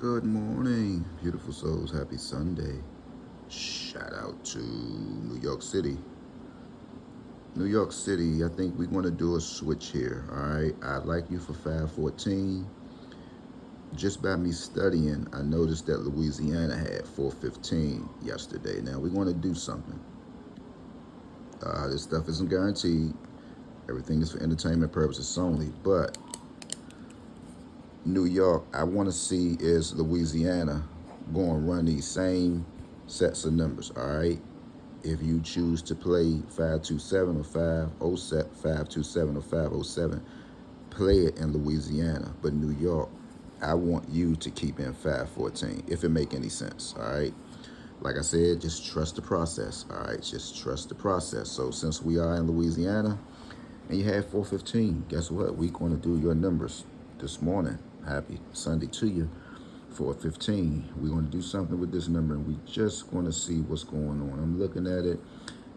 Good morning, beautiful souls. Happy Sunday. Shout out to New York City. New York City, I think we're going to do a switch here. All right. I'd like you for 514. Just by me studying, I noticed that Louisiana had 415 yesterday. Now we're going to do something. This stuff isn't guaranteed. Everything is for entertainment purposes only. But New York, I want to see is Louisiana going to run these same sets of numbers. All right. If you choose to play 527 or 527 or 507, play it in Louisiana. But New York, I want you to keep in 514, if it make any sense. All right. Like I said, just trust the process. All right. Just trust the process. So since we are in Louisiana and you had 415, guess what? We're going to do your numbers this morning. Happy Sunday to you. 415. We're going to do something with this number, and we just going to see what's going on. I'm looking at it,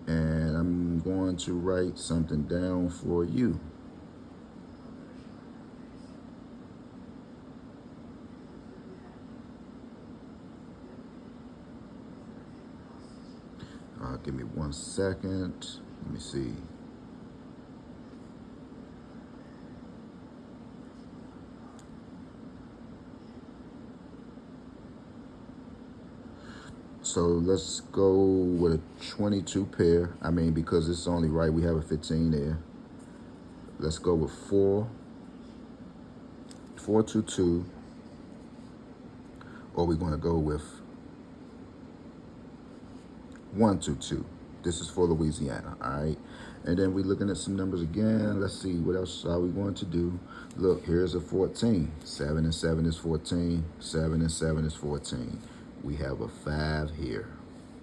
and I'm going to write something down for you. Give me 1 second. Let me see. So let's go with a 22 pair. I mean, because it's only right, we have a 15 there. Let's go with 422, or we're going to go with 122. This is for Louisiana, all right? And then we're looking at some numbers again. Let's see, what else are we going to do? Look, here's a 14. 7 and 7 is 14. 7 and 7 is 14. We have a 5 here.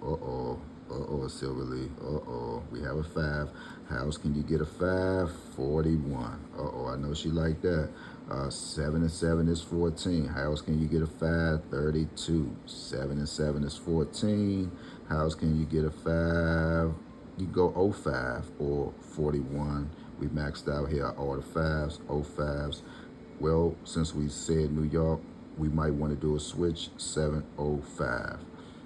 Uh-oh. Uh-oh, Silverly. Uh-oh. We have a 5. How else can you get a 5? 41. Uh-oh, I know she like that. 7 and 7 is 14. How else can you get a 5? 32. 7 and 7 is 14. How else can you get a 5? You go 05 or 41. We maxed out here all the 5s, 05s. Well, since we said New York, we might want to do a switch, 705,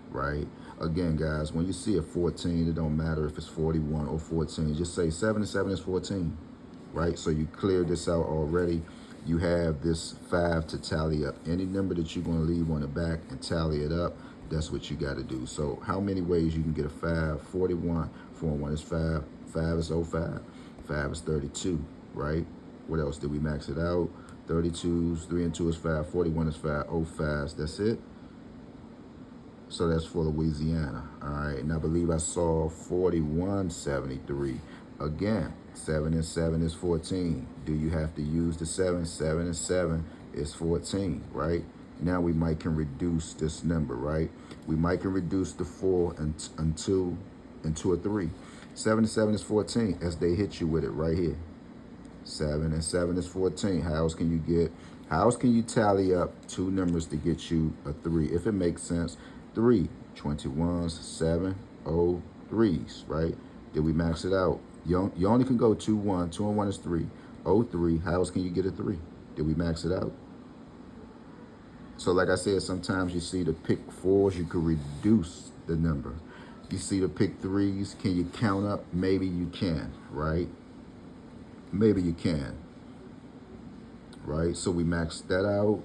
right? Again, guys, when you see a 14, it don't matter if it's 41 or 14. Just say 7 and 7 is 14, right? So you cleared this out already. You have this 5 to tally up. Any number that you're going to leave on the back and tally it up, that's what you got to do. So how many ways you can get a 5? 41. 4 and 1 is 5. 5 is 05. 5 is 32, right? What else? Did we max it out? 32s, 3 and 2 is 5. 41 is 5. 05s, that's it. So that's for Louisiana. All right. And I believe I saw 4173. Again, 7 and 7 is 14. Do you have to use the 7? 7 and 7 is 14, right? Now we might can reduce this number, right? We might can reduce the 4 and 2 and 2 or 3. 7 and 7 is 14 as they hit you with it right here. 7 and 7 is 14. How else can you tally up two numbers to get you a 3? If it makes sense, 3, 21s, 7, 03s, right? Did we max it out? You only can go 2, 1. 2 and 1 is 3. 03, how else can you get a 3? Did we max it out? So like I said, sometimes you see the pick 4s, you could reduce the number. You see the pick 3s, can you count up? Maybe you can, right? Maybe you can, right? So we maxed that out.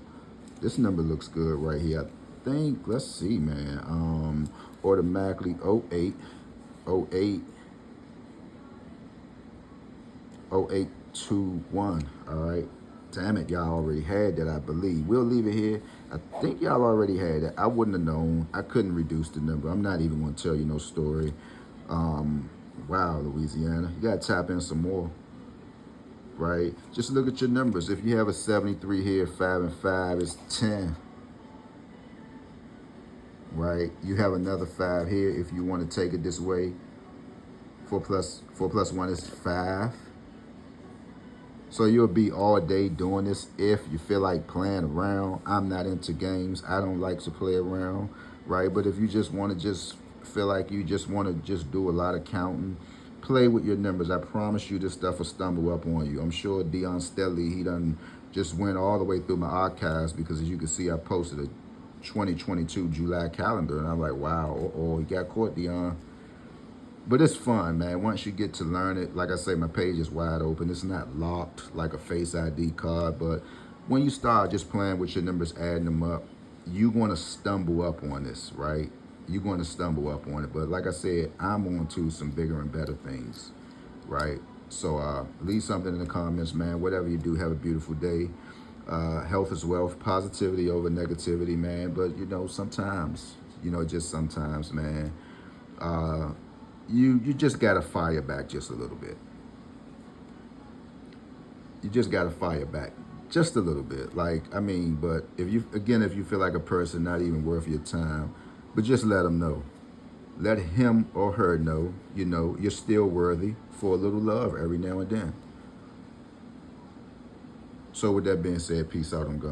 This number looks good right here. I think, let's see, man. Automatically 08, 08, 0821, all right? Damn it, y'all already had that, I believe. We'll leave it here. I think y'all already had that. I wouldn't have known. I couldn't reduce the number. I'm not even going to tell you no story. Wow, Louisiana. You got to tap in some more, right? Just look at your numbers. If you have a 73 here, 5 and 5 is 10, right? You have another 5 here if you want to take it this way. 4 plus 1 is 5. So you'll be all day doing this if you feel like playing around. I'm not into games. I don't like to play around, right? But if you just want to just feel like you just want to just do a lot of counting, play with your numbers. I promise you this stuff will stumble up on you. I'm sure Dion Stelly, he done Just went all the way through my archives because as you can see, I posted a 2022 July calendar, and I'm like, wow, oh, you got caught, Dion. But it's fun, man. Once you get to learn it, like I say, my page is wide open. It's not locked like a Face ID card, but when you start just playing with your numbers, adding them up, you're going to stumble up on this, right? You're going to stumble up on it. But like I said, I'm on to some bigger and better things, right? So leave something in the comments, man. Whatever you do, have a beautiful day. Health is wealth, positivity over negativity, man. But, sometimes, just sometimes, man, you just got to fire back just a little bit. You just got to fire back just a little bit. But if you feel like a person not even worth your time, but just let them know. Let him or her know, you're still worthy for a little love every now and then. So with that being said, peace out. I'm gone.